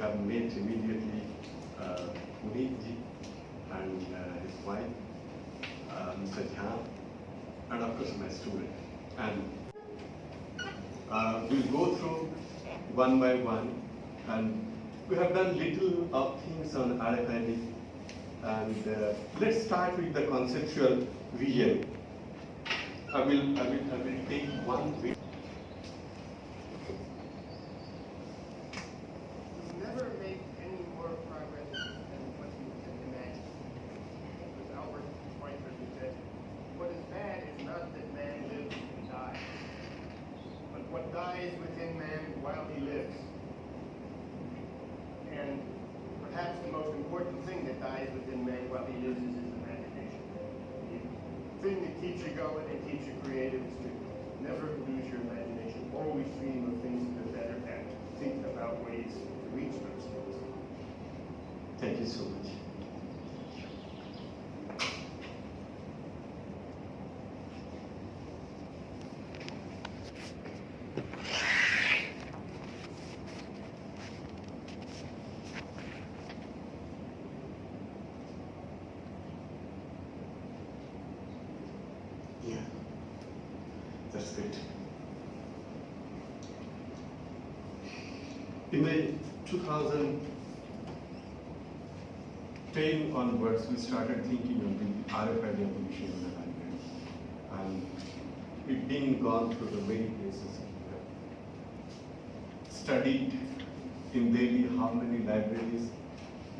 have met immediately Muniji and his wife, Mr. Jhan, and of course my student. And we'll go through one by one, and we have done little of things on RFID. And let's start with the conceptual vision. I will take one bit. You never make any more progress than what you can imagine. As Albert Schweitzer said, what is bad is not that man lives and dies, but what dies within man while he lives. And perhaps the most important thing that dies within man while he lives is his imagination. The thing that keeps you going and keeps you creative is to never lose your imagination. Always dream of things that are better and think about ways to reach those things. Thank you so much. Yeah, that's good. In the 2010 onwards, we started thinking of the RFID application in the library. And we've been gone through the many places. We have studied in Delhi how many libraries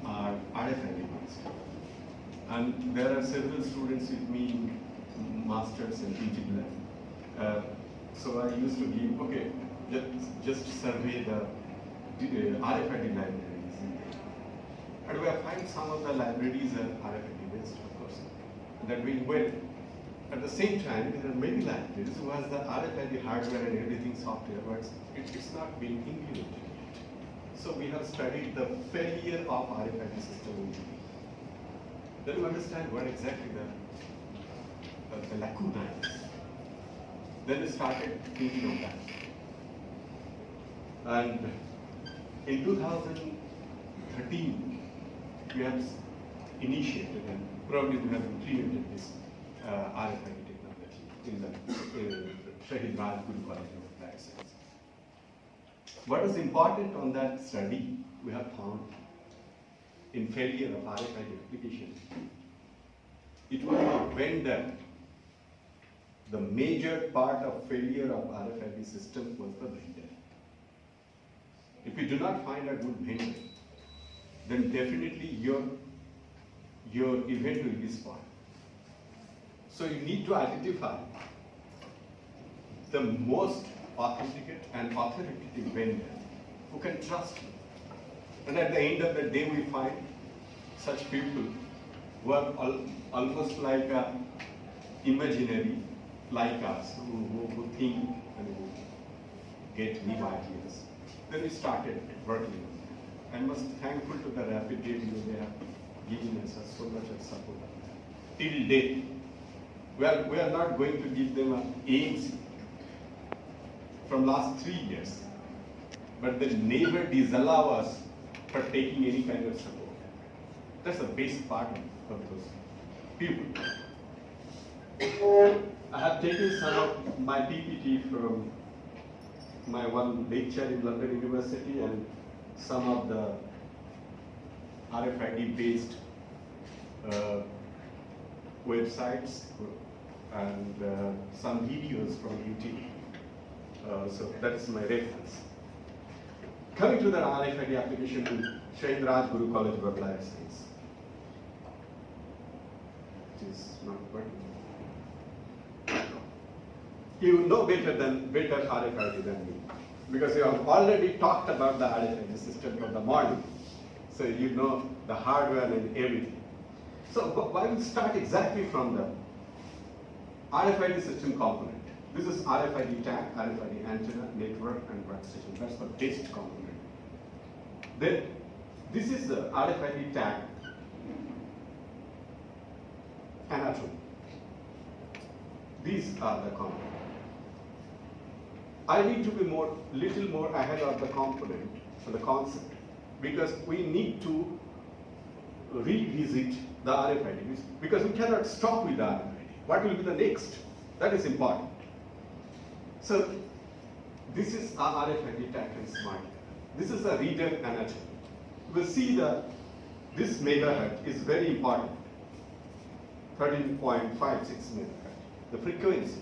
are RFID based. And there are several students with me in masters and PG lab. So I used to give, okay, just survey the RFID libraries. And we have found some of the libraries are RFID based, of course. That doing well. At the same time, there are many libraries who has the RFID hardware and everything software, but it's not being implemented yet. So we have studied the failure of RFID system in Delhi. Then you understand what exactly the lacuna is. Then we started thinking of that. And in 2013, we have initiated and probably we have implemented this RFID technology in the Shahid Raj Guru College of Applied Science. What is important on that study, we have found in failure of RFID application, it was a vendor. The major part of failure of RFID system was the vendor. If you do not find a good vendor, then definitely your event will be spoiled. So you need to identify the most authenticate and authoritative vendor who can trust you. And at the end of the day, we find such people who are almost like imaginary, like us, who think and who get new ideas. Then we started working on that. I must thankful to the RFID, they have given us so much of support. Till date, we are not going to give them an AMC from last 3 years, but they never disallow us for taking any kind of support. That's the best part of those people. I have taken some of my PPT from my one lecture in London University and some of the RFID based websites and some videos from YouTube. So that is my reference. Coming to the RFID application in Shahid Raj Guru College of Applied Science. It is not working. You know better RFID than me, because you have already talked about the RFID system from the morning. So you know the hardware and everything. So why we start exactly from the RFID system component. This is RFID tag, RFID antenna, network, and workstation. That's the basic component. Then this is the RFID tag anatomy. These are the components. I need to be little more ahead of the component, so the concept. because we need to revisit the RFID, because we cannot stop with the RFID. What will be the next? That is important. So this is our RFID tag and smart. This is a reader anatomy. You will see that this megahertz is very important. 13.56 megahertz. The frequency.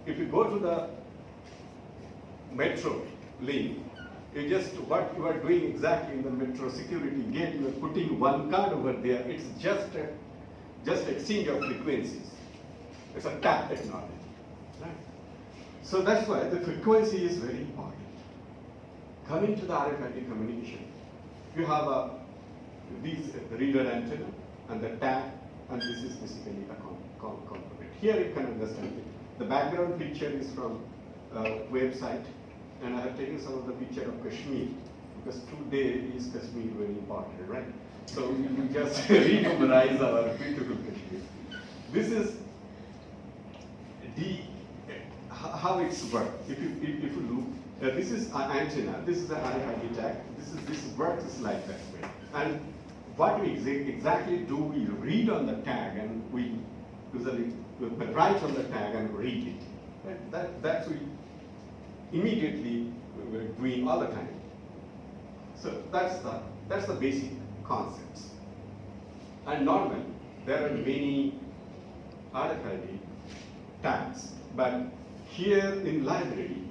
If you go to the metro link, what you are doing exactly in the metro security gate, you are putting one card over there. It's just exchange of frequencies. It's a tap technology, right? So that's why the frequency is very important. Coming to the RFID communication, you have these reader antenna and the tag, and this is basically a component. Here you can understand it. The background picture is from a website, and I have taken some of the picture of Kashmir, because today is Kashmir very important, right? So we just re-memorize our beautiful Kashmir. This is how it's worked. If you look, this is an antenna, this is an RFID tag, this works like that way. And what we exactly do, we read on the tag, and we usually write on the tag and read it. Right? That's we immediately we're doing all the time. So that's the basic concepts. And normally there are many RFID tags, but here in library,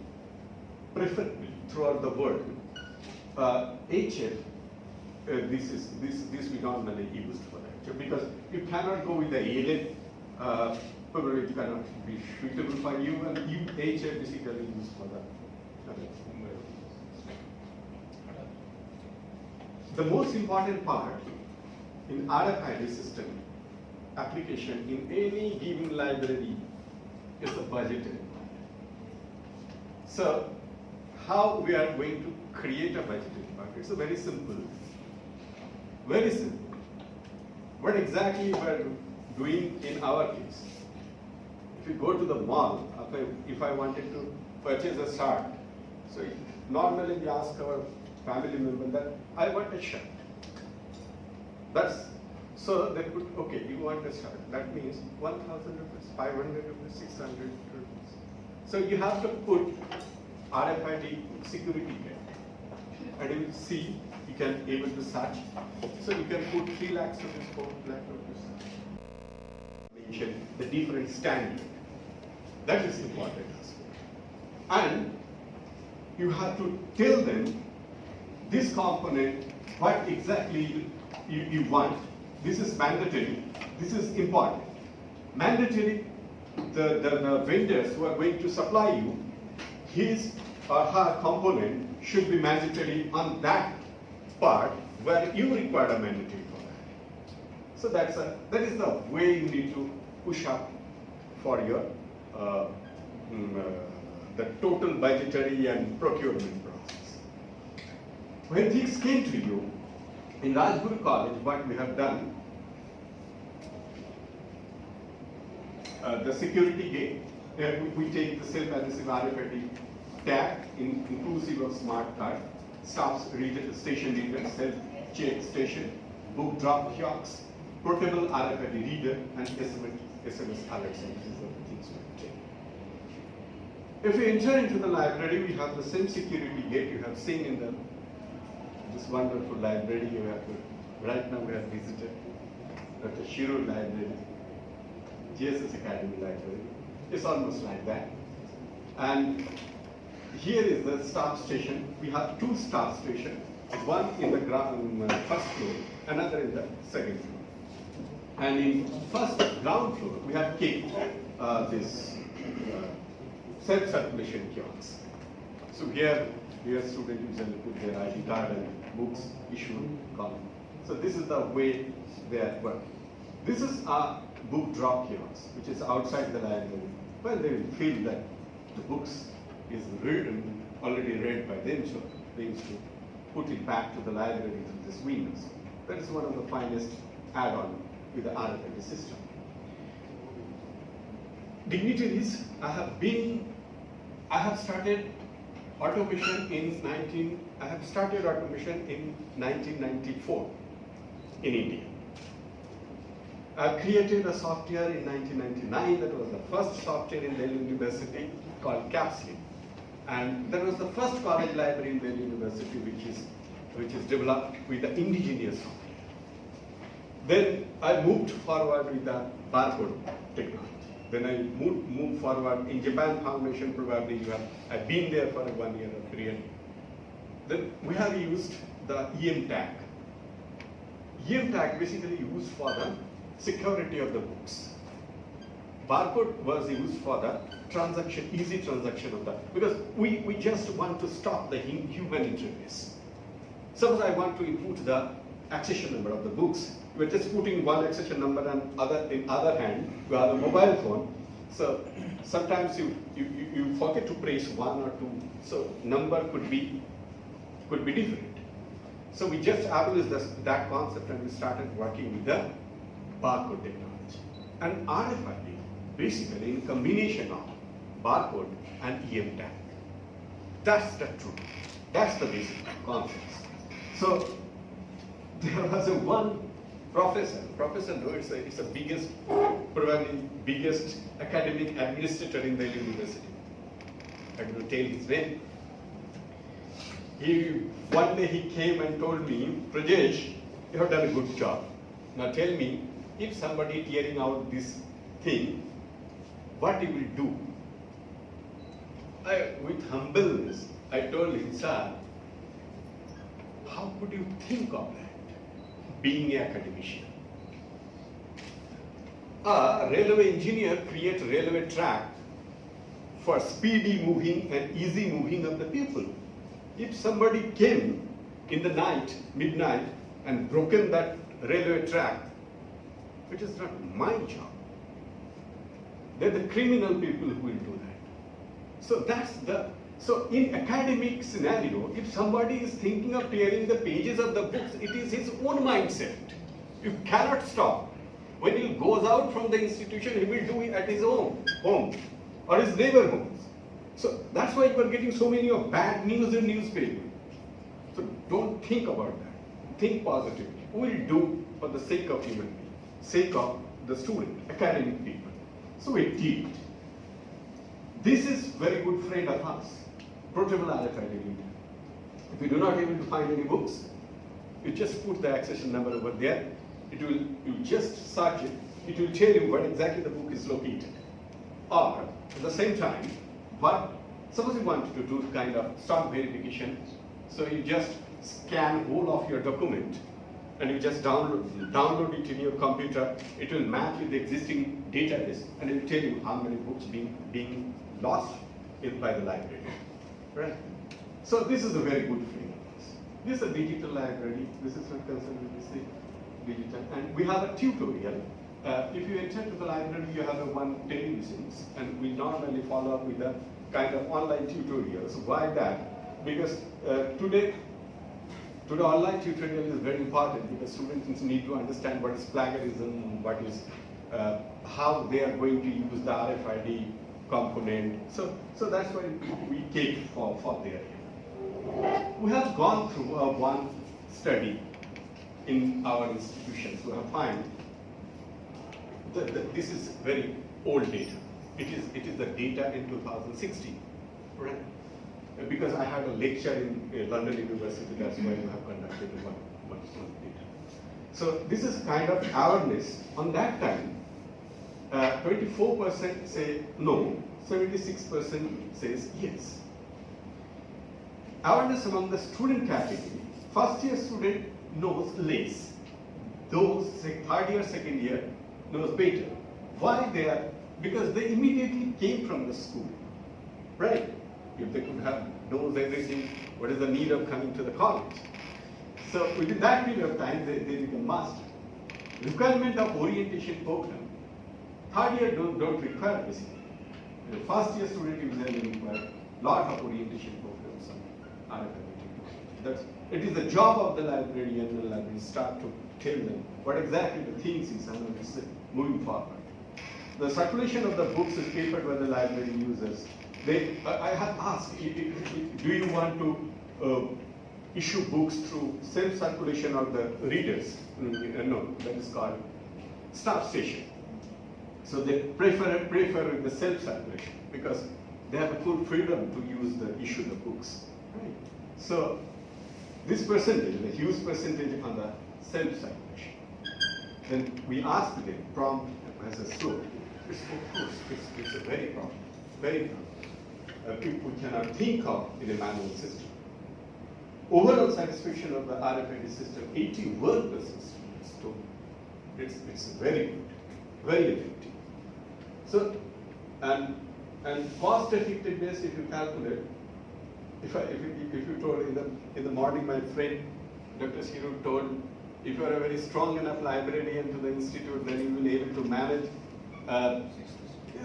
preferably throughout the world, HF. This we normally use for that, because you cannot go with the ALF, probably it cannot be suitable for you, and HF basically used for the. The most important part in RFID system application in any given library is the budgeting. So, how we are going to create a budgeting part? It's very simple. Very simple. What exactly we are doing in our case? If you go to the mall, if I wanted to purchase a shirt, so normally we ask our family member that I want a shirt. So they put, okay, you want a shirt. That means 1,000 rupees, 500 rupees, 600 rupees. So you have to put RFID security gate, and you will see. You can able to search. So you can put 3 lakhs rupees, 4 lakh rupees. Mention the different standard. That is important as well. And you have to tell them this component, what exactly you want. This is mandatory. This is important. Mandatory, the vendors who are going to supply you, his or her component should be mandatory on that part where you require a mandatory for that. So that is the way you need to push up for your the total budgetary and procurement process. When things came to you in Rajguru College, what we have done, the security gate, we take the self-adhesive RFID tag inclusive of smart card, staff station reader, self-check station, book drop kiosks, portable RFID reader, and SMS alerts. These are the things we take. If you enter into the library, we have the same security gate you have seen in this wonderful library. Right now we have visited Dr. Shirur Library, GSS Academy Library. It's almost like that. And here is the staff station. We have 2 staff stations, one in the first floor, another in the second floor. And in ground floor, we have kept this self-circulation kiosks. So here students usually put their ID card and books issued column. So this is the way they are working. This is a book drop kiosk, which is outside the library. Well, they will feel that the books is already read by them, so they used to put it back to the library through this windows. That is one of the finest add-on with the RFID system. Dignitaries, I have started automation in I have started automation in 1994 in India. I created a software in 1999 that was the first software in Delhi University called Capsule. And that was the first college library in Delhi University which is developed with the indigenous software. Then I moved forward with the barcode technology. Then I moved forward in Japan Foundation, probably I've been there for a 1 year period. Then we have used the EM tag. EM tag basically used for the security of the books. Barcode was used for the transaction, easy transaction of that, because we just want to stop the human interface. Suppose I want to input the accession number of the books. We're just putting one accession number and in other hand, you have a mobile phone. So sometimes you forget to press 1 or 2. So number could be different. So we just abolished that concept and we started working with the barcode technology. And RFID, basically in combination of barcode and EM tag. That's the truth. That's the basic concept. So there was one Professor Noor, it's the biggest, probably biggest academic administrator in the university. I cannot tell his name. One day he came and told me, Prajesh, you have done a good job. Now tell me, if somebody tearing out this thing, what you will do? With humbleness, I told him, sir, how could you think of that? Being an academician. A railway engineer creates a railway track for speedy moving and easy moving of the people. If somebody came in the night, midnight, and broken that railway track, it is not my job. They're the criminal people who will do that. So in academic scenario, if somebody is thinking of tearing the pages of the books, it is his own mindset. You cannot stop. When he goes out from the institution, he will do it at his own home or his neighbor homes. So that's why you are getting so many of bad news in newspaper. So don't think about that. Think positively. We will do for the sake of human being, sake of the student, academic people. So we did. This is very good friend of us. Portable RFID reader. If you do not able to find any books, you just put the accession number over there. You just search it. It will tell you where exactly the book is located. Or at the same time, suppose you want to do kind of stock verification. So you just scan whole of your document and you just download it in your computer. It will match with the existing database and it will tell you how many books being lost by the library. Right? So this is a very good thing. This is a digital library. This is not concerned with this digital. And we have a tutorial. If you enter to the library, you have one televisions, and we normally follow up with a kind of online tutorials. Why that? Because today online tutorial is very important because students need to understand what is plagiarism, what is how they are going to use the RFID component. So that's why we take for their. We have gone through one study in our institutions. We have found that this is very old data. It is the data in 2016, right? Because I had a lecture in London University, that's why we have conducted one data. So this is kind of awareness. On that time, 24% say no, 76% says yes. Awareness among the student category, first year student knows less. Those third year, second year knows better. Why they are? Because they immediately came from the school, right? If they could have known everything, what is the need of coming to the college? So within that period of time, they become master. Requirement of orientation program. Third year don't require basically. The first year student usually require lot of orientation programs on RFID. It is the job of the librarian and the librarian start to tell them what exactly the things is and moving forward. The circulation of the books is papered by the library users. I have asked, do you want to issue books through self-circulation of the readers. No, that is called staff station. So they prefer the self-circulation because they have full freedom to use issue the books. Right? So this percentage, the huge percentage on the self-circulation. Then we asked them, prompt as a story. It's of course, it's a very problem, very problem. People cannot think of in a manual system. Overall satisfaction of the RFID system, 81%. So it's very good, very effective. So and cost effectiveness, if you calculate, if you told in the morning, my friend Dr. Shiru told, if you are a very strong enough librarian to the institute, then you will be able to manage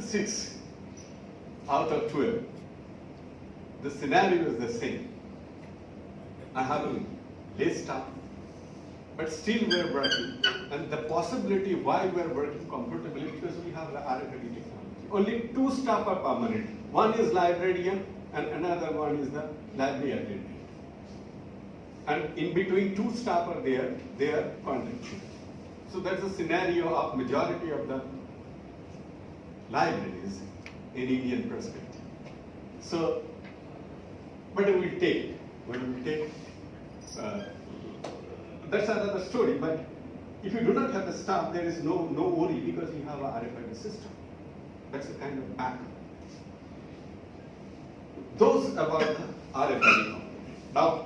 6 out of 12. The scenario is the same. I have less staff, but still we are working. And the possibility why we are working comfortably because we have the RFID technology. Only 2 staff are permanent. One is librarian and another one is the library attendant. And in between 2 staff are there, they are contractual. So that's the scenario of majority of the libraries in Indian perspective. So, but we will take, that's another story. But if you do not have the staff, there is no worry because you have a RFID system. That's a kind of backup. Those about the RFID. Now,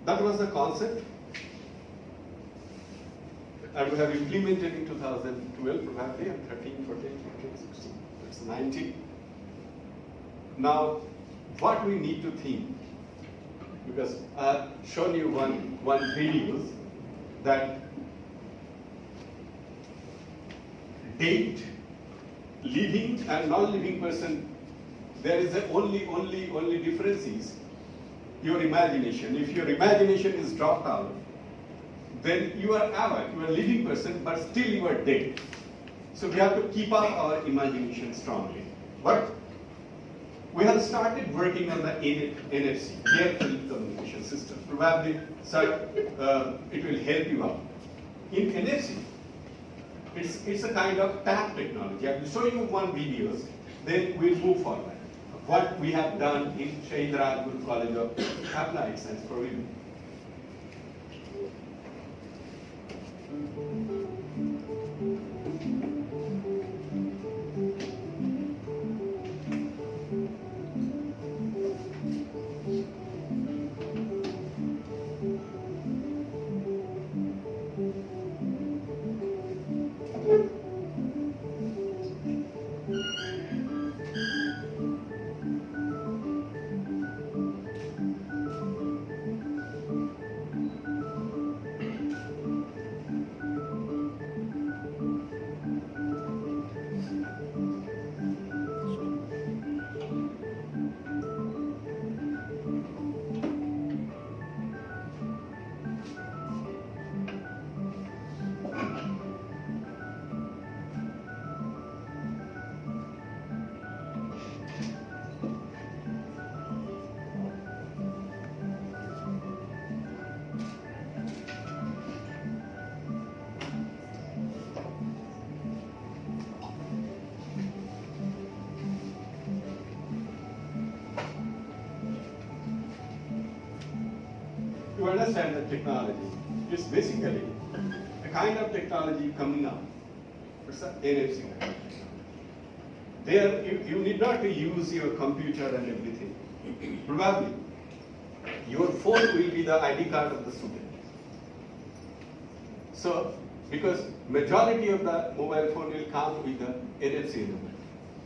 that was the concept. And we have implemented in 2012 probably, and 13, 14, 15, 16, it's 19. Now, what we need to think, because I've shown you one video that date, living and non-living person, there is a only difference is your imagination. If your imagination is dropped out, then you are alive, you are a living person, but still you are dead. So we have to keep up our imagination strongly. But we have started working on the NFC, near-field communication system. Probably, sir, it will help you out. In NFC, it's a kind of tap technology. I will show you one videos, then we'll move forward. What we have done in Shahid Rajguru College of Applied Science for Women. To understand the technology, it's basically a kind of technology coming up. It's an NFC kind of technology. There, you need not to use your computer and everything. Probably, your phone will be the ID card of the student. So, because majority of the mobile phone will come with the NFC number.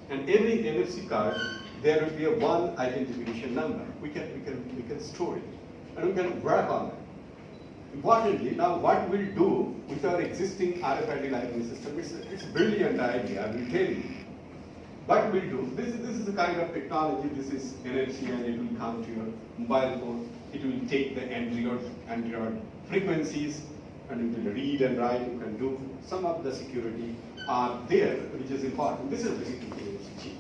And every NFC card, there will be a one identification number. We can store it. And we can work on it. Importantly, now what we'll do with our existing RFID library system, it's a brilliant idea, I will tell you. What we'll do, this is the kind of technology, this is NFC and it will come to your mobile phone. It will take the Android frequencies and it will read and write, you can do. Some of the security are there, which is important. This is basically NFC.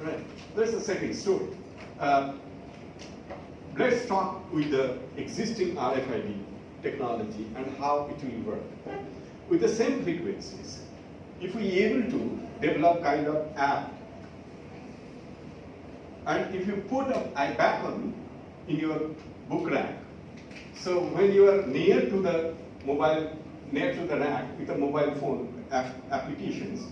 Right, there's a second story. let's talk with the existing RFID technology and how it will work. With the same frequencies, if we are able to develop kind of app, and if you put a icon in your book rack, so when you are near to the rack with the mobile phone applications,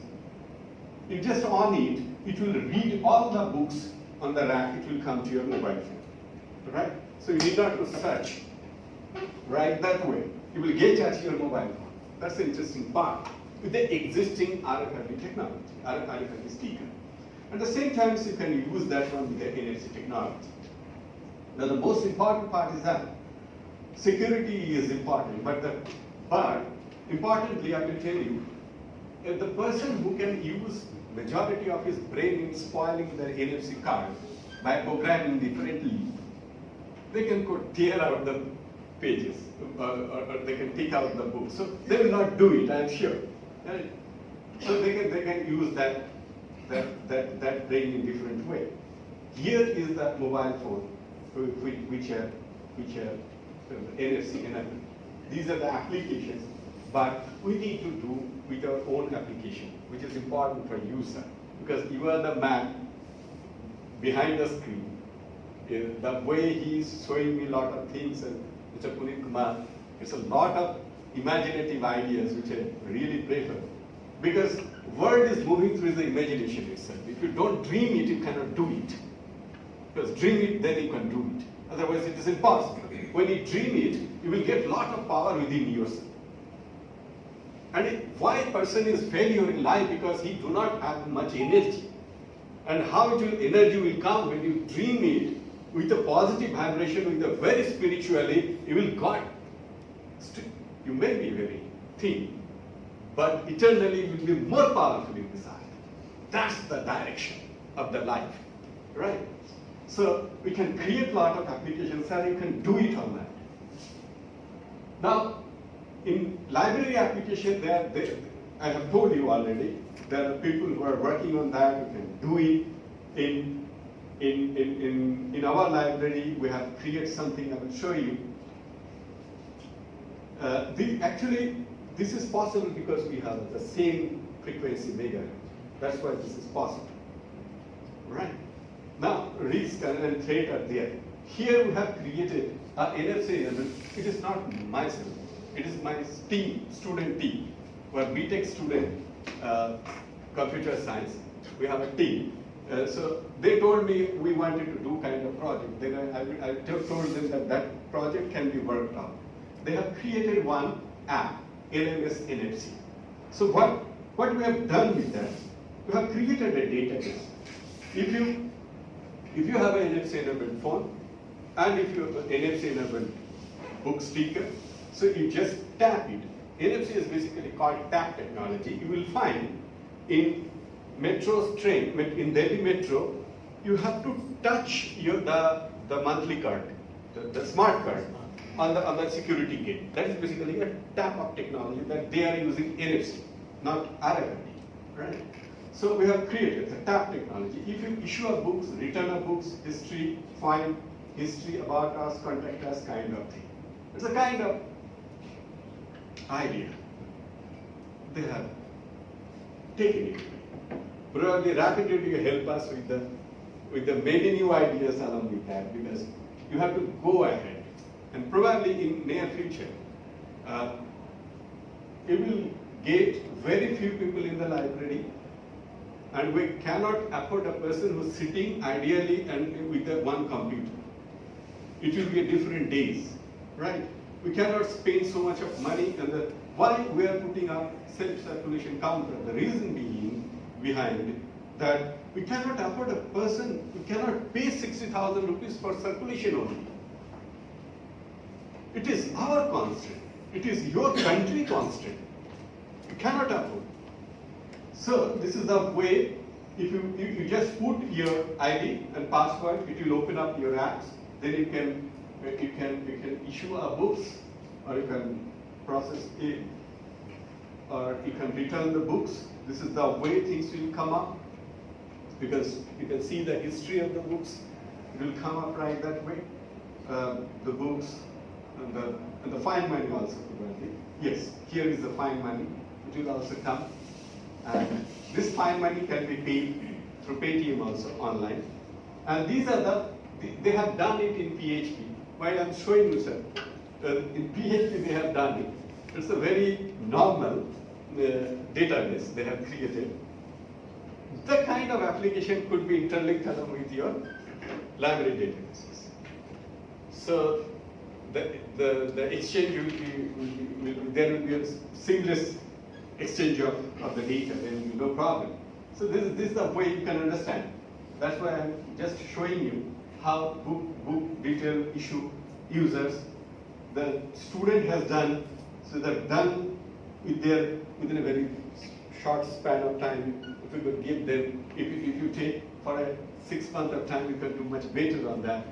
you just on it, it will read all the books on the rack, it will come to your mobile phone, right? So you need not to search, right, that way. You will get at your mobile phone. That's the interesting part with the existing RFID technology, RFID sticker. At the same time, you can use that one with the NFC technology. Now the most important part is that security is important, but importantly, I will tell you, if the person who can use majority of his brain in spoiling the NFC card by programming differently, they can tear out the pages or they can take out the book. So they will not do it, I am sure. Right? So they can use that brain in different way. Here is the mobile phone which are NFC enabled. These are the applications, but we need to do with our own application, which is important for user, because you are the man behind the screen. The way he is showing me a lot of things, and Mr. Puneet Kumar, it's a lot of imaginative ideas which I really prefer. Because world is moving through the imagination itself. If you don't dream it, you cannot do it. Because dream it, then you can do it. Otherwise, it is impossible. When you dream it, you will get a lot of power within yourself. And why a person is failure in life? Because he do not have much energy. And how energy will come when you dream it with a positive vibration, with a very spiritually, you will God. You may be very thin, but eternally you will be more powerful in this life. That's the direction of the life, right? So we can create a lot of applications and you can do it on that. Now, in library application, I have told you already, there are people who are working on that. You can do it. In our library, we have created something I will show you. This is possible because we have the same frequency megahertz. That's why this is possible, right? Now, risk and threat are there. Here we have created an NFC element. It is not myself. It is my team, student team. We are BTech student, computer science. We have a team. So they told me we wanted to do kind of project. Then I just told them that project can be worked out. They have created one app, LMS NFC. So what we have done with that, we have created a database. If you have an NFC-enabled phone, and if you have an NFC-enabled book sticker, so you just tap it. NFC is basically called tap technology. You will find in metro's train, in Delhi Metro, you have to touch the monthly card, the smart card on the security gate. That is basically a tap-up technology that they are using NFC, not RFID, right? So we have created the tap technology. If you issue a books, return a books, history, find history about us, contact us kind of thing. It's a kind of idea. They have taken it. Probably rapidly you help us with the many new ideas along with that, because you have to go ahead. And probably in near future, you will get very few people in the library, and we cannot afford a person who's sitting ideally and with one computer. It will be a different days, right? We cannot spend so much of money, and why we are putting up self-circulation counter. The reason behind that we cannot afford a person, we cannot pay 60,000 rupees for circulation only. It is our constraint. It is your country constraint. You cannot afford. So this is the way. If you just put your ID and password, it will open up your apps. Then you can issue a books, or you can process it, or you can return the books. This is the way things will come up, because you can see the history of the books. It will come up right that way. the books and the fine money also probably. Yes, here is the fine money. It will also come. And this fine money can be paid through Paytm also online. And these are they have done it in PHP. Why I'm showing you, sir. In PHP they have done it. It's a very normal database they have created. The kind of application could be interlinked along with your library databases. So the exchange there will be a seamless exchange of the data. There will be no problem. So this is the way you can understand. That's why I'm just showing you how book detail issue users the student has done. So they've done within a very short span of time. If you could give them, if you take for a 6 month of time, you can do much better on that.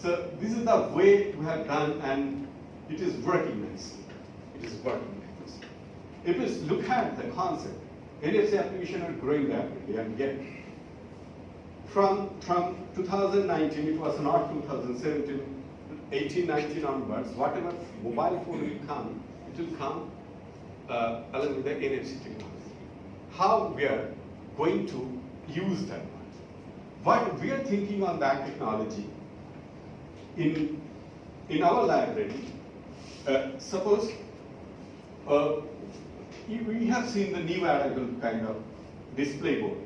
So this is the way we have done, and it is working nicely. It is working nicely. If you look at the concept, NFC application are growing rapidly, and yet from 2019, it was not 2017, 18, 19 onwards, whatever mobile phone will come, it will come along with the NFC technology. How we are going to use that one. What we are thinking on that technology in our library, suppose we have seen the new arrival kind of display board.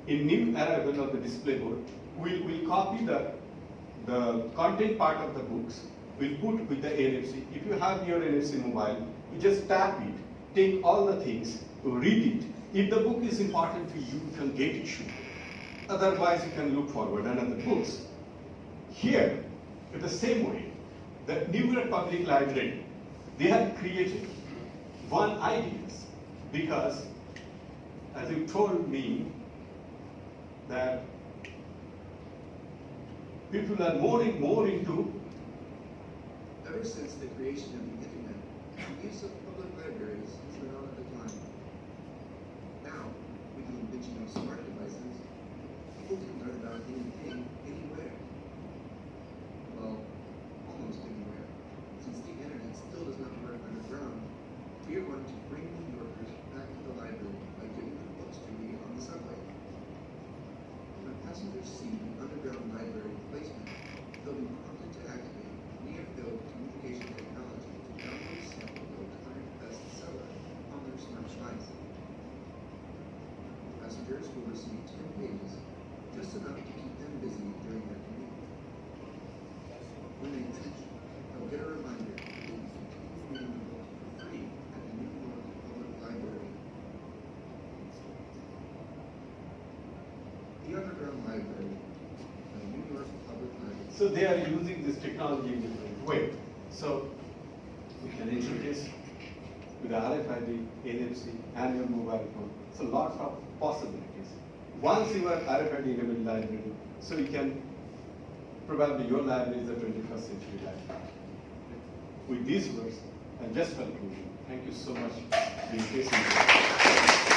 In new arrival of the display board, we'll copy the content part of the books, we'll put with the NFC. If you have your NFC mobile, you just tap it, take all the things, read it. If the book is important to you, you can get it issued. Otherwise, you can look forward another books. Here, in the same way, the New York Public Library, they have created one idea, because as you told me that people are more into. Ever since the creation of the internet, the use of public libraries has been on the decline. Now, with the invention of smart devices, people can learn about anything, anywhere. Well, almost anywhere. Since the internet still does not work underground, we are going to bring New Yorkers back to the library by giving them books to read on the subway. When passengers see the underground library placement, they'll be prompted to activate near-field communication technology to download a sample of the current bestseller on their smart device. Passengers will receive 10 pages, just enough to keep them busy during their commute. When they finish, they'll get a reminder that they can continue reading the book for free at the New York Public Library. The Underground Library, the New York Public Library. So they are using this technology in a different way. So we can introduce with the RFID, NFC, and your mobile phone. So lots of possibilities. Once you are RFID enabled library, so you can probably your library is the 21st century library. With these words, and just conclusion, thank you so much for being patient.